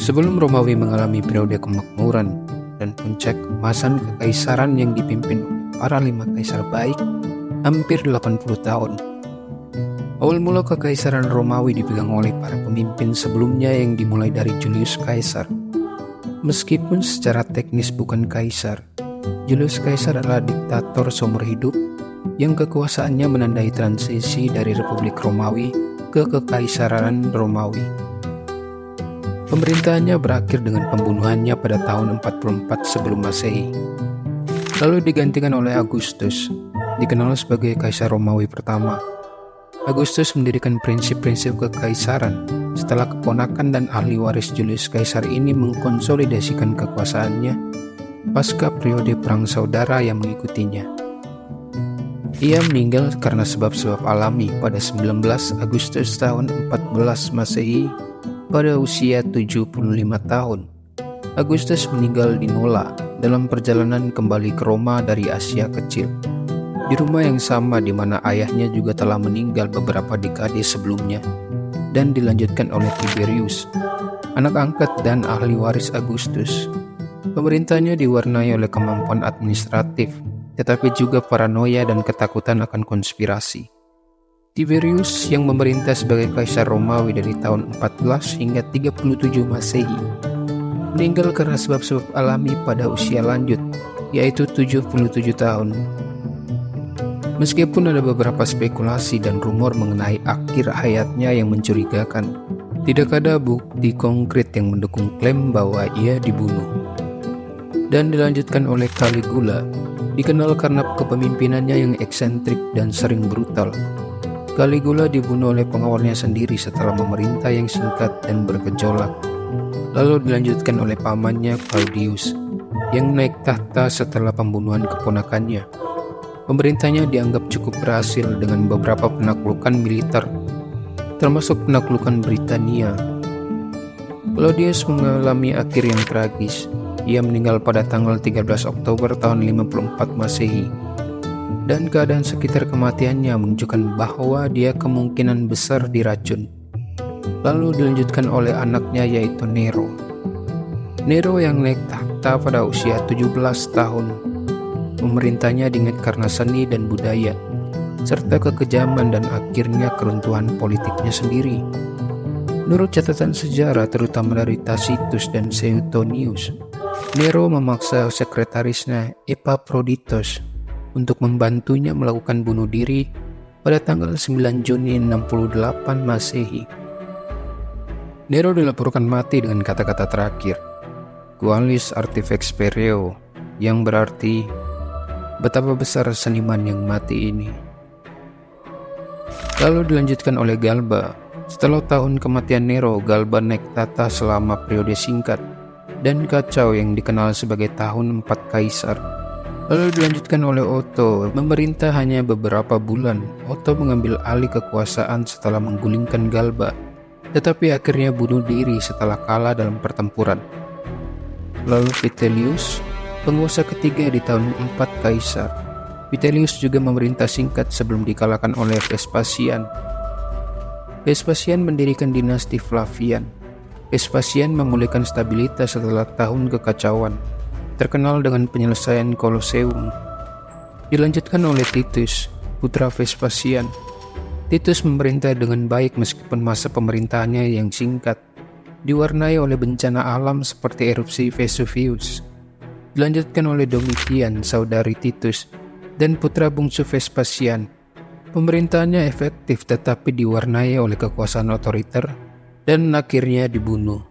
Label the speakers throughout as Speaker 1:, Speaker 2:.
Speaker 1: Sebelum Romawi mengalami periode kemakmuran dan puncak keemasan kekaisaran yang dipimpin oleh para 5 kaisar baik, hampir 80 tahun. Awal mula kekaisaran Romawi dipegang oleh para pemimpin sebelumnya yang dimulai dari Julius Caesar. Meskipun secara teknis bukan kaisar, Julius Caesar adalah diktator seumur hidup yang kekuasaannya menandai transisi dari Republik Romawi ke Kekaisaran Romawi. Pemerintahannya berakhir dengan pembunuhannya pada tahun 44 sebelum Masehi. Lalu digantikan oleh Augustus, dikenal sebagai Kaisar Romawi pertama. Augustus mendirikan prinsip-prinsip kekaisaran setelah keponakan dan ahli waris Julius Caesar ini mengkonsolidasikan kekuasaannya pasca periode perang saudara yang mengikutinya. Ia meninggal karena sebab-sebab alami pada 19 Agustus tahun 14 Masehi pada usia 75 tahun. Agustus meninggal di Nola dalam perjalanan kembali ke Roma dari Asia Kecil, di rumah yang sama di mana ayahnya juga telah meninggal beberapa dekade sebelumnya, dan dilanjutkan oleh Tiberius, anak angkat dan ahli waris Agustus. Pemerintahnya diwarnai oleh kemampuan administratif, tetapi juga paranoia dan ketakutan akan konspirasi. Tiberius yang memerintah sebagai Kaisar Romawi dari tahun 14 hingga 37 Masehi, meninggal karena sebab-sebab alami pada usia lanjut, yaitu 77 tahun. Meskipun ada beberapa spekulasi dan rumor mengenai akhir hayatnya yang mencurigakan, tidak ada bukti konkret yang mendukung klaim bahwa ia dibunuh. Dan dilanjutkan oleh Caligula, dikenal karena kepemimpinannya yang eksentrik dan sering brutal. Caligula dibunuh oleh pengawalnya sendiri setelah memerintah yang singkat dan bergejolak. Lalu dilanjutkan oleh pamannya Claudius, yang naik tahta setelah pembunuhan keponakannya. Pemerintahnya dianggap cukup berhasil dengan beberapa penaklukan militer, termasuk penaklukan Britania. Claudius mengalami akhir yang tragis. Ia meninggal pada tanggal 13 Oktober tahun 54 Masehi, dan keadaan sekitar kematiannya menunjukkan bahwa dia kemungkinan besar diracun. Lalu dilanjutkan oleh anaknya yaitu Nero. Nero yang naik tahta pada usia 17 tahun. Pemerintahnya diingat karena seni dan budaya, serta kekejaman dan akhirnya keruntuhan politiknya sendiri. Menurut catatan sejarah terutama dari Tacitus dan Suetonius, Nero memaksa sekretarisnya Epaphroditos untuk membantunya melakukan bunuh diri pada tanggal 9 Juni 68 Masehi. Nero dilaporkan mati dengan kata-kata terakhir, "Qualis artifex pereo," yang berarti betapa besar seniman yang mati ini. Lalu dilanjutkan oleh Galba. Setelah tahun kematian Nero, Galba naik tahta selama periode singkat dan kacau yang dikenal sebagai tahun 4 Kaisar. Lalu dilanjutkan oleh Otto, memerintah hanya beberapa bulan. Otto mengambil alih kekuasaan setelah menggulingkan Galba, tetapi akhirnya bunuh diri setelah kalah dalam pertempuran. Lalu Vitellius, penguasa ketiga di tahun 4 Kaisar. Vitellius juga memerintah singkat sebelum dikalahkan oleh Vespasian. Vespasian mendirikan dinasti Flavian. Vespasian memulihkan stabilitas setelah tahun kekacauan, terkenal dengan penyelesaian Kolosseum. Dilanjutkan oleh Titus, putra Vespasian. Titus memerintah dengan baik meskipun masa pemerintahannya yang singkat, diwarnai oleh bencana alam seperti erupsi Vesuvius. Dilanjutkan oleh Domitian, saudari Titus, dan putra bungsu Vespasian. Pemerintahannya efektif tetapi diwarnai oleh kekuasaan otoriter dan akhirnya dibunuh.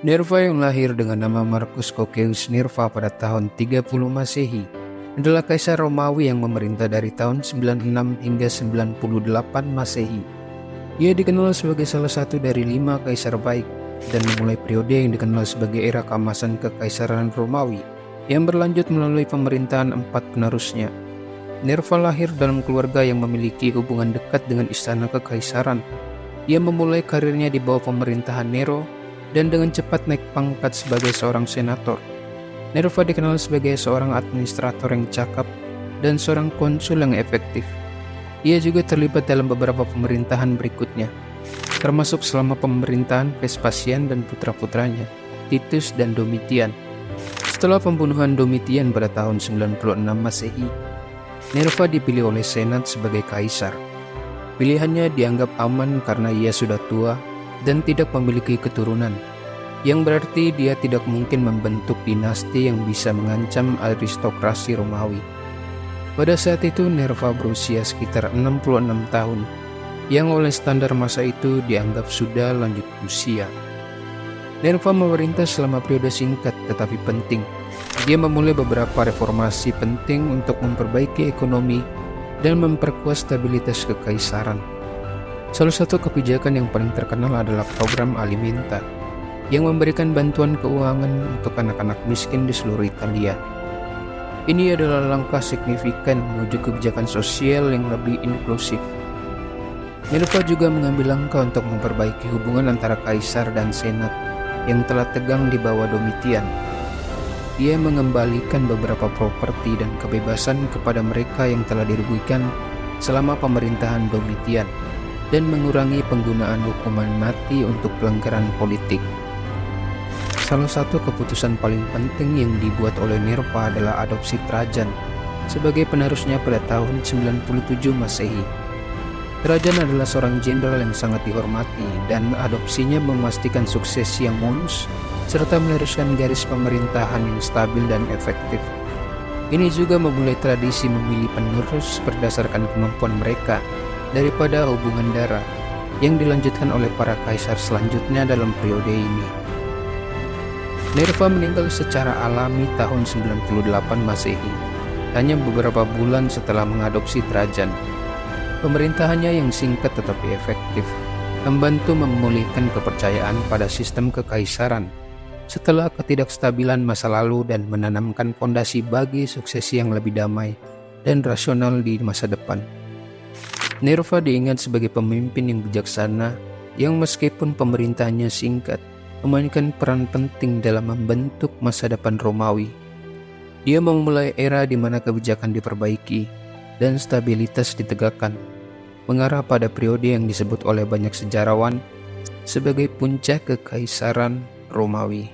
Speaker 1: Nerva yang lahir dengan nama Marcus Cocceius Nerva pada tahun 30 Masehi adalah kaisar Romawi yang memerintah dari tahun 96 hingga 98 Masehi. Ia dikenal sebagai salah satu dari 5 kaisar baik dan memulai periode yang dikenal sebagai era keemasan kekaisaran Romawi yang berlanjut melalui pemerintahan 4 penerusnya. Nerva lahir dalam keluarga yang memiliki hubungan dekat dengan istana kekaisaran. Ia memulai karirnya di bawah pemerintahan Nero dan dengan cepat naik pangkat sebagai seorang senator. Nerva dikenal sebagai seorang administrator yang cakap dan seorang konsul yang efektif. Ia juga terlibat dalam beberapa pemerintahan berikutnya, termasuk selama pemerintahan Vespasian dan putra-putranya, Titus dan Domitian. Setelah pembunuhan Domitian pada tahun 96 Masehi, Nerva dipilih oleh Senat sebagai kaisar. Pilihannya dianggap aman karena ia sudah tua dan tidak memiliki keturunan, yang berarti dia tidak mungkin membentuk dinasti yang bisa mengancam aristokrasi Romawi. Pada saat itu Nerva berusia sekitar 66 tahun, yang oleh standar masa itu dianggap sudah lanjut usia. Nerva memerintah selama periode singkat tetapi penting. Dia memulai beberapa reformasi penting untuk memperbaiki ekonomi dan memperkuat stabilitas kekaisaran. Salah satu kebijakan yang paling terkenal adalah program Alimenta, yang memberikan bantuan keuangan untuk anak-anak miskin di seluruh Italia. Ini adalah langkah signifikan menuju kebijakan sosial yang lebih inklusif. Nerva juga mengambil langkah untuk memperbaiki hubungan antara kaisar dan senat yang telah tegang di bawah Domitian. Dia mengembalikan beberapa properti dan kebebasan kepada mereka yang telah dirugikan selama pemerintahan Domitian dan mengurangi penggunaan hukuman mati untuk pelanggaran politik. Salah satu keputusan paling penting yang dibuat oleh Nerva adalah adopsi Trajan sebagai penerusnya pada tahun 97 Masehi. Trajan adalah seorang jenderal yang sangat dihormati dan adopsinya memastikan suksesi yang mulus serta meneruskan garis pemerintahan yang stabil dan efektif. Ini juga memulai tradisi memilih penerus berdasarkan kemampuan mereka daripada hubungan darah yang dilanjutkan oleh para kaisar selanjutnya dalam periode ini. Nerva meninggal secara alami tahun 98 Masehi, hanya beberapa bulan setelah mengadopsi Trajan. Pemerintahannya yang singkat tetapi efektif membantu memulihkan kepercayaan pada sistem kekaisaran setelah ketidakstabilan masa lalu dan menanamkan fondasi bagi suksesi yang lebih damai dan rasional di masa depan. Nerva diingat sebagai pemimpin yang bijaksana yang meskipun pemerintahannya singkat, memainkan peran penting dalam membentuk masa depan Romawi. Dia memulai era di mana kebijakan diperbaiki dan stabilitas ditegakkan, mengarah pada periode yang disebut oleh banyak sejarawan sebagai puncak kekaisaran Romawi.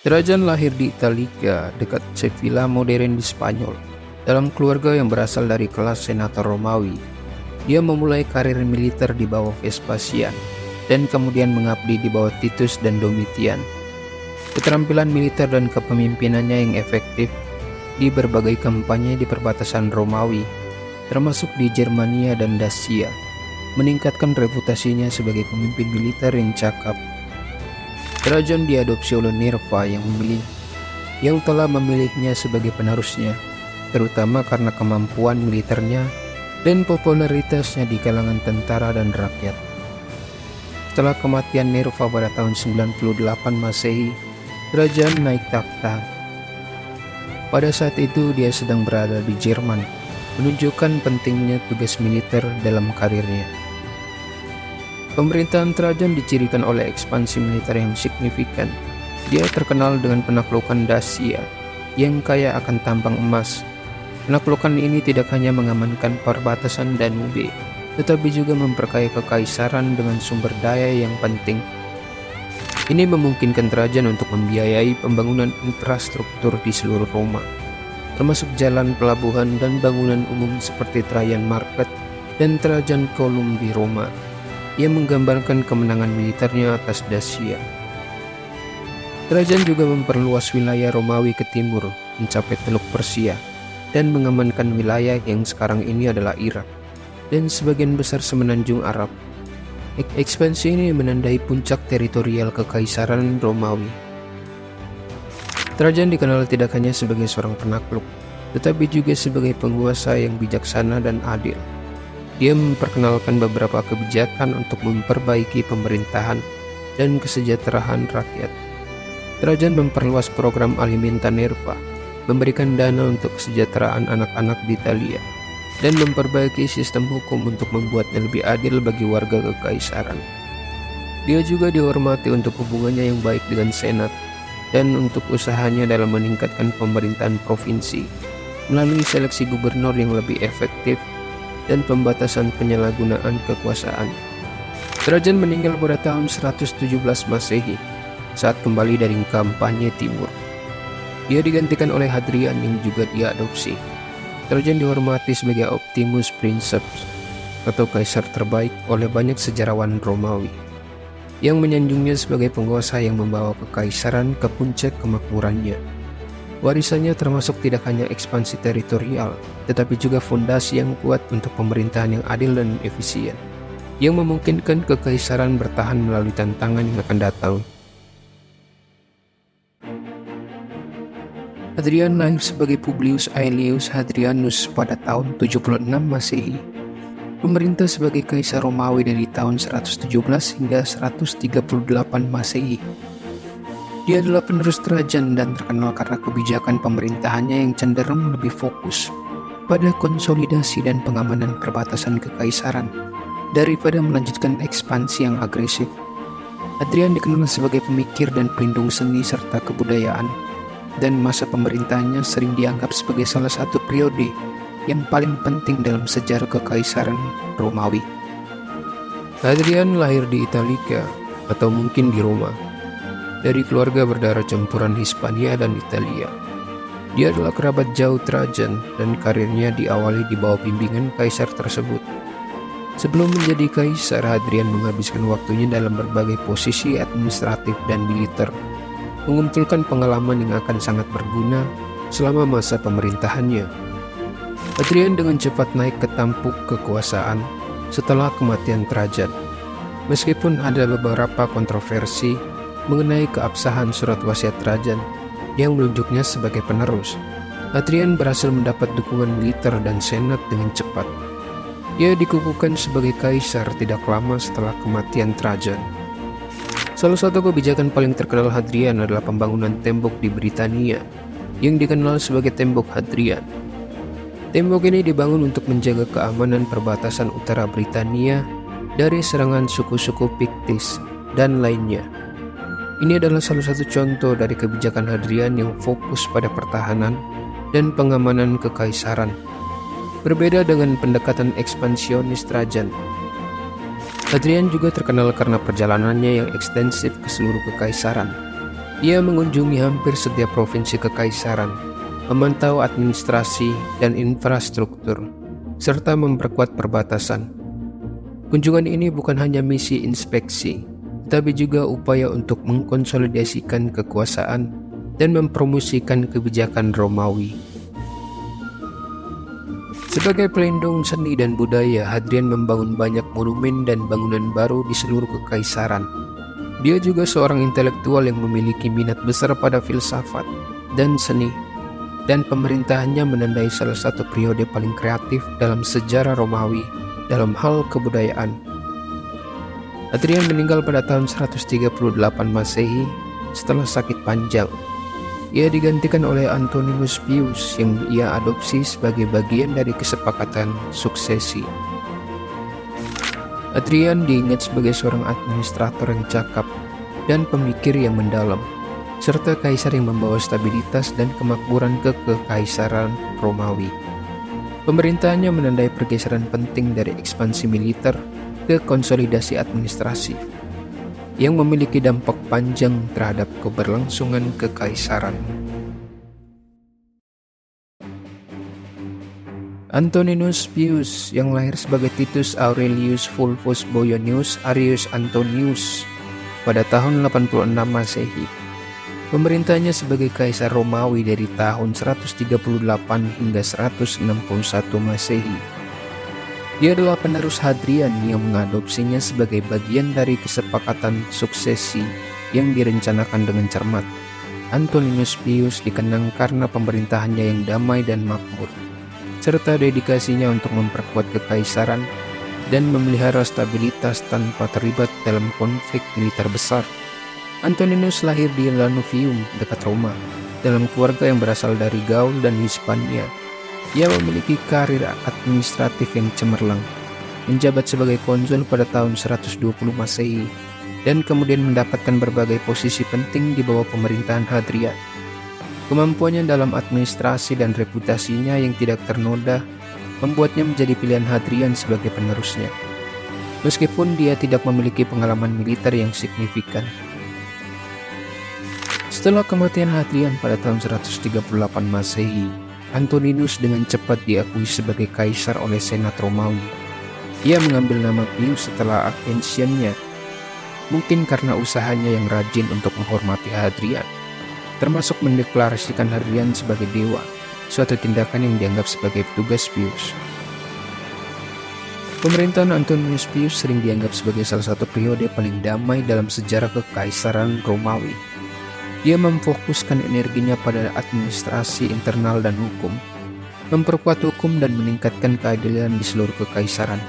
Speaker 1: Trajan lahir di Italia, dekat Sevilla modern di Spanyol. Dalam keluarga yang berasal dari kelas senator Romawi, dia memulai karir militer di bawah Vespasian dan kemudian mengabdi di bawah Titus dan Domitian. Keterampilan militer dan kepemimpinannya yang efektif di berbagai kampanye di perbatasan Romawi, termasuk di Germania dan Dacia, meningkatkan reputasinya sebagai pemimpin militer yang cakap. Trajan diadopsi oleh Nerva yang telah memilihnya sebagai penerusnya, terutama karena kemampuan militernya dan popularitasnya di kalangan tentara dan rakyat. Setelah kematian Nerva pada tahun 98 Masehi, Trajan naik takhta. Pada saat itu dia sedang berada di Jerman, menunjukkan pentingnya tugas militer dalam karirnya. Pemerintahan Trajan dicirikan oleh ekspansi militer yang signifikan. Dia terkenal dengan penaklukan Dacia yang kaya akan tambang emas. Penaklukan ini tidak hanya mengamankan perbatasan Danube, tetapi juga memperkaya kekaisaran dengan sumber daya yang penting. Ini memungkinkan Trajan untuk membiayai pembangunan infrastruktur di seluruh Roma, termasuk jalan, pelabuhan, dan bangunan umum seperti Trajan Market dan Trajan Colum di Roma, yang menggambarkan kemenangan militernya atas Dacia. Trajan juga memperluas wilayah Romawi ke timur, mencapai Teluk Persia, dan mengamankan wilayah yang sekarang ini adalah Irak dan sebagian besar semenanjung Arab. Ekspansi ini menandai puncak teritorial kekaisaran Romawi. Trajan dikenal tidak hanya sebagai seorang penakluk, tetapi juga sebagai penguasa yang bijaksana dan adil. Dia memperkenalkan beberapa kebijakan untuk memperbaiki pemerintahan dan kesejahteraan rakyat. Trajan memperluas program Alimenta Nerva, memberikan dana untuk kesejahteraan anak-anak di Italia, dan memperbaiki sistem hukum untuk membuatnya lebih adil bagi warga kekaisaran. Dia juga dihormati untuk hubungannya yang baik dengan Senat dan untuk usahanya dalam meningkatkan pemerintahan provinsi melalui seleksi gubernur yang lebih efektif dan pembatasan penyalahgunaan kekuasaan. Trajan meninggal pada tahun 117 Masehi saat kembali dari kampanye timur. Dia digantikan oleh Hadrian yang juga diadopsi. Trajan dihormati sebagai Optimus Princeps atau kaisar terbaik oleh banyak sejarawan Romawi, yang menyanjungnya sebagai penguasa yang membawa kekaisaran ke puncak kemakmurannya. Warisannya termasuk tidak hanya ekspansi teritorial, tetapi juga fondasi yang kuat untuk pemerintahan yang adil dan efisien, yang memungkinkan kekaisaran bertahan melalui tantangan yang akan datang. Hadrian lahir sebagai Publius Aelius Hadrianus pada tahun 76 Masehi. Pemerintah sebagai kaisar Romawi dari tahun 117 hingga 138 Masehi. Dia adalah penerus Trajan dan terkenal karena kebijakan pemerintahannya yang cenderung lebih fokus pada konsolidasi dan pengamanan perbatasan kekaisaran daripada melanjutkan ekspansi yang agresif. Hadrian dikenal sebagai pemikir dan pelindung seni serta kebudayaan, dan masa pemerintahannya sering dianggap sebagai salah satu periode yang paling penting dalam sejarah kekaisaran Romawi. Hadrian lahir di Italica atau mungkin di Roma, dari keluarga berdarah campuran Hispania dan Italia. Dia adalah kerabat jauh Trajan dan karirnya diawali di bawah bimbingan kaisar tersebut. Sebelum menjadi kaisar, Hadrian menghabiskan waktunya dalam berbagai posisi administratif dan militer, mengumpulkan pengalaman yang akan sangat berguna selama masa pemerintahannya. Hadrian dengan cepat naik ke tampuk kekuasaan setelah kematian Trajan. Meskipun ada beberapa kontroversi mengenai keabsahan surat wasiat Trajan yang menunjuknya sebagai penerus, Hadrian berhasil mendapat dukungan militer dan senat dengan cepat. Ia dikukuhkan sebagai kaisar tidak lama setelah kematian Trajan. Salah satu kebijakan paling terkenal Hadrian adalah pembangunan tembok di Britania yang dikenal sebagai Tembok Hadrian. Tembok ini dibangun untuk menjaga keamanan perbatasan utara Britania dari serangan suku-suku Piktis dan lainnya. Ini adalah salah satu contoh dari kebijakan Hadrian yang fokus pada pertahanan dan pengamanan kekaisaran. Berbeda dengan pendekatan ekspansionis Trajan, Hadrian juga terkenal karena perjalanannya yang ekstensif ke seluruh kekaisaran. Ia mengunjungi hampir setiap provinsi kekaisaran, memantau administrasi dan infrastruktur, serta memperkuat perbatasan. Kunjungan ini bukan hanya misi inspeksi, tapi juga upaya untuk mengkonsolidasikan kekuasaan dan mempromosikan kebijakan Romawi. Sebagai pelindung seni dan budaya, Hadrian membangun banyak monumen dan bangunan baru di seluruh kekaisaran. Dia juga seorang intelektual yang memiliki minat besar pada filsafat dan seni, dan pemerintahannya menandai salah satu periode paling kreatif dalam sejarah Romawi dalam hal kebudayaan. Hadrian meninggal pada tahun 138 Masehi setelah sakit panjang. Ia digantikan oleh Antoninus Pius yang ia adopsi sebagai bagian dari kesepakatan suksesi. Hadrian diingat sebagai seorang administrator yang cakap dan pemikir yang mendalam, serta kaisar yang membawa stabilitas dan kemakmuran ke kekaisaran Romawi. Pemerintahannya menandai pergeseran penting dari ekspansi militer ke konsolidasi administratif, yang memiliki dampak panjang terhadap keberlangsungan kekaisaran. Antoninus Pius yang lahir sebagai Titus Aurelius Fulvus Boionius Arius Antonius pada tahun 86 Masehi. Pemerintahnya sebagai kaisar Romawi dari tahun 138 hingga 161 Masehi. Dia adalah penerus Hadrian yang mengadopsinya sebagai bagian dari kesepakatan suksesi yang direncanakan dengan cermat. Antoninus Pius dikenang karena pemerintahannya yang damai dan makmur, serta dedikasinya untuk memperkuat kekaisaran dan memelihara stabilitas tanpa terlibat dalam konflik militer besar. Antoninus lahir di Lanuvium dekat Roma, dalam keluarga yang berasal dari Gaul dan Hispania. Ia memiliki karir administratif yang cemerlang, menjabat sebagai konsul pada tahun 120 Masehi, dan kemudian mendapatkan berbagai posisi penting di bawah pemerintahan Hadrian. Kemampuannya dalam administrasi dan reputasinya yang tidak ternoda membuatnya menjadi pilihan Hadrian sebagai penerusnya, meskipun dia tidak memiliki pengalaman militer yang signifikan. Setelah kematian Hadrian pada tahun 138 Masehi, Antoninus dengan cepat diakui sebagai kaisar oleh Senat Romawi. Ia mengambil nama Pius setelah ascensionnya, mungkin karena usahanya yang rajin untuk menghormati Hadrian, termasuk mendeklarasikan Hadrian sebagai dewa, suatu tindakan yang dianggap sebagai tugas Pius. Pemerintahan Antoninus Pius sering dianggap sebagai salah satu periode paling damai dalam sejarah kekaisaran Romawi. Dia memfokuskan energinya pada administrasi internal dan hukum, memperkuat hukum dan meningkatkan keadilan di seluruh kekaisaran.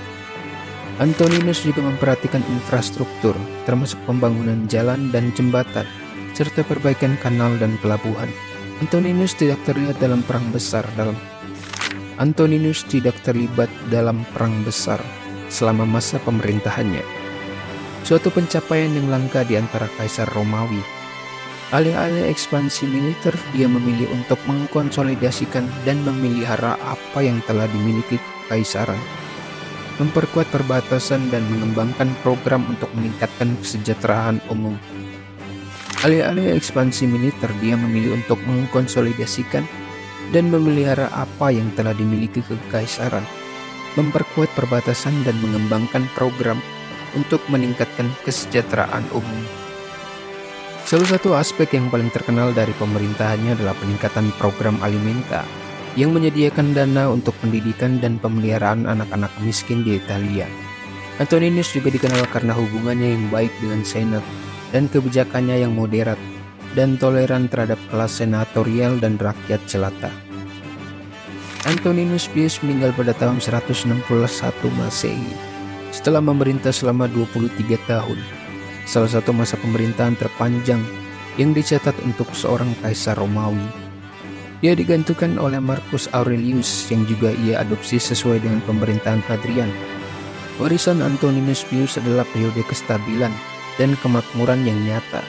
Speaker 1: Antoninus juga memperhatikan infrastruktur, termasuk pembangunan jalan dan jembatan, serta perbaikan kanal dan pelabuhan. Antoninus tidak terlibat dalam perang besar selama masa pemerintahannya, suatu pencapaian yang langka di antara kaisar Romawi. Alih-alih ekspansi militer, dia memilih untuk mengkonsolidasikan dan memelihara apa yang telah dimiliki kekaisaran, memperkuat perbatasan dan mengembangkan program untuk meningkatkan kesejahteraan umum. Alih-alih ekspansi militer, dia memilih untuk mengkonsolidasikan dan memelihara apa yang telah dimiliki kekaisaran, memperkuat perbatasan dan mengembangkan program untuk meningkatkan kesejahteraan umum. Salah satu aspek yang paling terkenal dari pemerintahannya adalah peningkatan program Alimenta yang menyediakan dana untuk pendidikan dan pemeliharaan anak-anak miskin di Italia. Antoninus juga dikenal karena hubungannya yang baik dengan Senat dan kebijakannya yang moderat dan toleran terhadap kelas senatorial dan rakyat jelata. Antoninus Pius meninggal pada tahun 161 Masehi setelah memerintah selama 23 tahun. Salah satu masa pemerintahan terpanjang yang dicatat untuk seorang kaisar Romawi. Dia digantikan oleh Marcus Aurelius yang juga ia adopsi sesuai dengan pemerintahan Hadrian. Warisan Antoninus Pius adalah periode kestabilan dan kemakmuran yang nyata,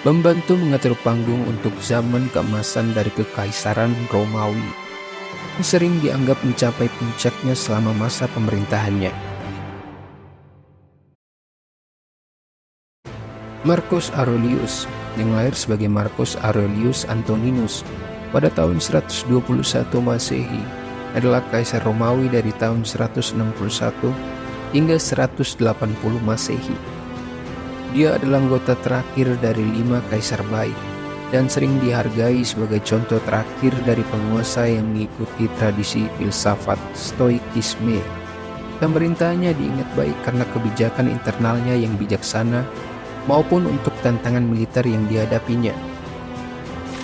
Speaker 1: membantu mengatur panggung untuk zaman keemasan dari kekaisaran Romawi, yang sering dianggap mencapai puncaknya selama masa pemerintahannya. Marcus Aurelius, yang lahir sebagai Marcus Aurelius Antoninus pada tahun 121 Masehi, adalah kaisar Romawi dari tahun 161 hingga 180 Masehi. Dia adalah anggota terakhir dari 5 kaisar baik dan sering dihargai sebagai contoh terakhir dari penguasa yang mengikuti tradisi filsafat Stoikisme. Pemerintahannya diingat baik karena kebijakan internalnya yang bijaksana maupun untuk tantangan militer yang dihadapinya.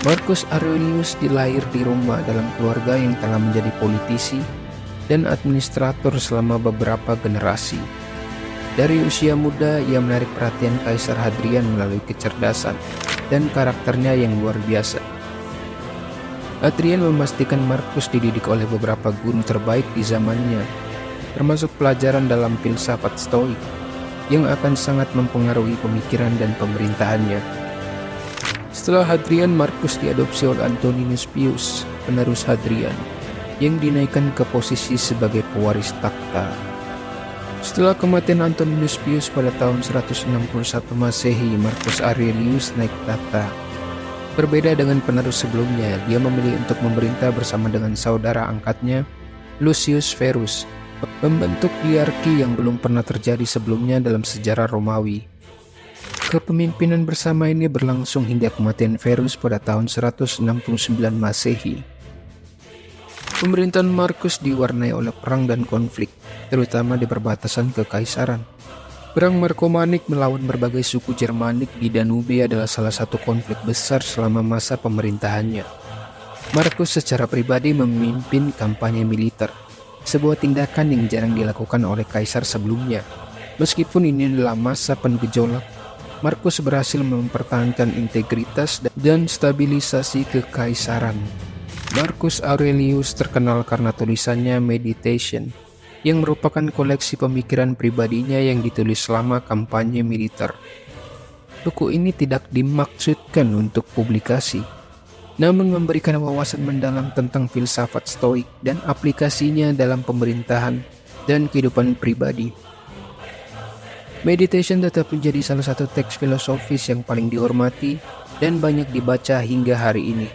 Speaker 1: Marcus Aurelius dilahir di Roma dalam keluarga yang telah menjadi politisi dan administrator selama beberapa generasi. Dari usia muda, ia menarik perhatian Kaisar Hadrian melalui kecerdasan dan karakternya yang luar biasa. Hadrian memastikan Marcus dididik oleh beberapa guru terbaik di zamannya, termasuk pelajaran dalam filsafat Stoik, yang akan sangat mempengaruhi pemikiran dan pemerintahannya. Setelah Hadrian, Marcus diadopsi oleh Antoninus Pius, penerus Hadrian, yang dinaikkan ke posisi sebagai pewaris takhta. Setelah kematian Antoninus Pius pada tahun 161 Masehi, Marcus Aurelius naik takhta. Berbeda dengan penerus sebelumnya, dia memilih untuk memerintah bersama dengan saudara angkatnya, Lucius Verus, membentuk hierarki yang belum pernah terjadi sebelumnya dalam sejarah Romawi. Kepemimpinan bersama ini berlangsung hingga kematian Verus pada tahun 169 Masehi. Pemerintahan Marcus diwarnai oleh perang dan konflik, terutama di perbatasan kekaisaran. Perang Marcomannic melawan berbagai suku Germanik di Danube adalah salah satu konflik besar selama masa pemerintahannya. Marcus secara pribadi memimpin kampanye militer, sebuah tindakan yang jarang dilakukan oleh kaisar sebelumnya. Meskipun ini adalah masa penuh gejolak, Marcus berhasil mempertahankan integritas dan stabilisasi kekaisaran. Marcus Aurelius terkenal karena tulisannya Meditation, yang merupakan koleksi pemikiran pribadinya yang ditulis selama kampanye militer. Buku ini tidak dimaksudkan untuk publikasi, namun memberikan wawasan mendalam tentang filsafat Stoik dan aplikasinya dalam pemerintahan dan kehidupan pribadi. Meditation tetap menjadi salah satu teks filosofis yang paling dihormati dan banyak dibaca hingga hari ini.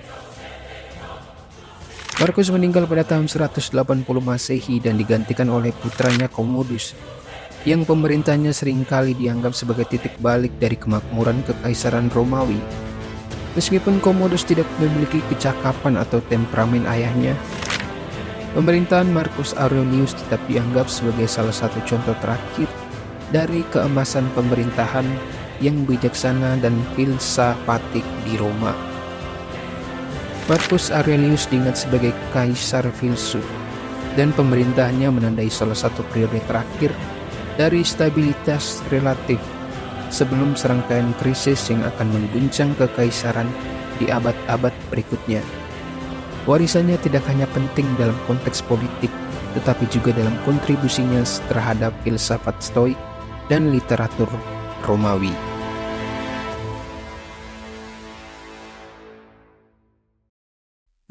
Speaker 1: Markus meninggal pada tahun 180 Masehi dan digantikan oleh putranya Commodus, yang pemerintahnya seringkali dianggap sebagai titik balik dari kemakmuran Kekaisaran Romawi. Meskipun Commodus tidak memiliki kecakapan atau temperamen ayahnya, pemerintahan Marcus Aurelius tetap dianggap sebagai salah satu contoh terakhir dari keemasan pemerintahan yang bijaksana dan filsafatik di Roma. Marcus Aurelius diingat sebagai kaisar filsuf, dan pemerintahannya menandai salah satu periode terakhir dari stabilitas relatif sebelum serangkaian krisis yang akan mengguncang kekaisaran di abad-abad berikutnya. Warisannya tidak hanya penting dalam konteks politik, tetapi juga dalam kontribusinya terhadap filsafat Stoik dan literatur Romawi.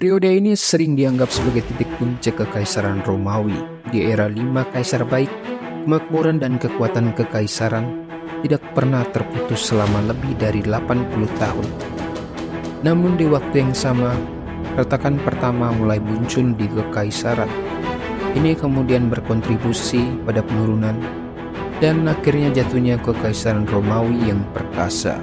Speaker 1: Periode ini sering dianggap sebagai titik puncak Kekaisaran Romawi. Di era 5 kaisar baik, kemakmuran dan kekuatan kekaisaran tidak pernah terputus selama lebih dari 80 tahun. Namun di waktu yang sama, retakan pertama mulai muncul di kekaisaran. Ini kemudian berkontribusi pada penurunan dan akhirnya jatuhnya Kekaisaran Romawi yang perkasa.